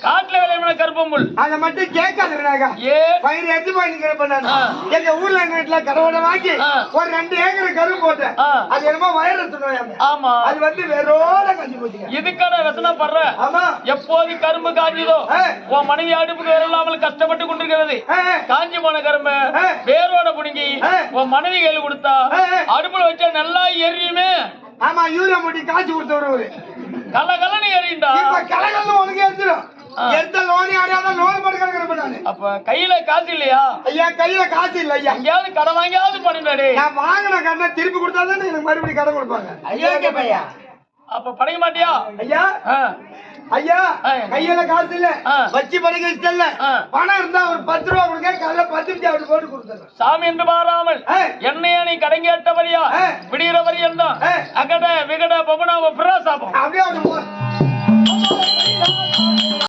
காட்டுல விளையாட கருப்பம்புல் அதை மட்டும் கேட்காதுனாக்கா பயிர் எடுத்து போய் பண்ணாங்க. எங்க ஊர்ல எங்க வீட்டுல கடவுளை வாங்கி ஒரு 2 ஏக்கர் கரும்பு போட்டேன். அது என்னமோ வைரஸ் நோயாம. ஆமா, அது வந்து வேரோட காஞ்சி போச்சுங்க. இதுக்கான வசனம் படுற. ஆமா, எப்போது கரும்பு காஞ்சிதோ உன் மனைவி அடுப்புக்கு வரலாமல் கஷ்டப்பட்டு கொண்டிருக்கிறது. காஞ்சி போன கரும்பு வேரோட புடுங்கி உன் மனைவி கையில் கொடுத்தா அடுப்புல வச்சா நல்லா எரியுமே. ஆமா, யூரியா மூட்டி காய்ச்சி கொடுத்தவரு கல்ல கல்லன்னு எரியுண்டா. இப்ப கலகல்ல உனக்கு எடுத்துரும். எந்த லோனி ஆடாத லோன் போட்டு கிடக்குறேன். அப்ப கையில காசு இல்லையா? ஐயா, கையில காசு இல்ல ஐயா. எங்கேயாவது கடன் வாங்கியாவது பண்ணிடாடி. நான் வாங்கின கடனை திருப்பி கொடுத்தாதான் எனக்கு மறுபடியும் கடன் கொடுப்பாங்க. ஐயா, அப்ப படைக்க மாட்டியா? ஐயா ஐயா, கையில காசு இல்ல, வச்சு படிக்க இஷ்டம் இல்ல. பணம் இருந்தா ஒரு 10 ரூபா கொடுங்க, காலைல 10 நிமிஷம் அப்படி போட்டு கொடுத்துறேன். சாமி என்று பாராமல் என்னைய நீ கடங்கேட்டவரியா விடுகிற வரியல் தான் அகட விகட பபனா பிராசாபம் அப்படியே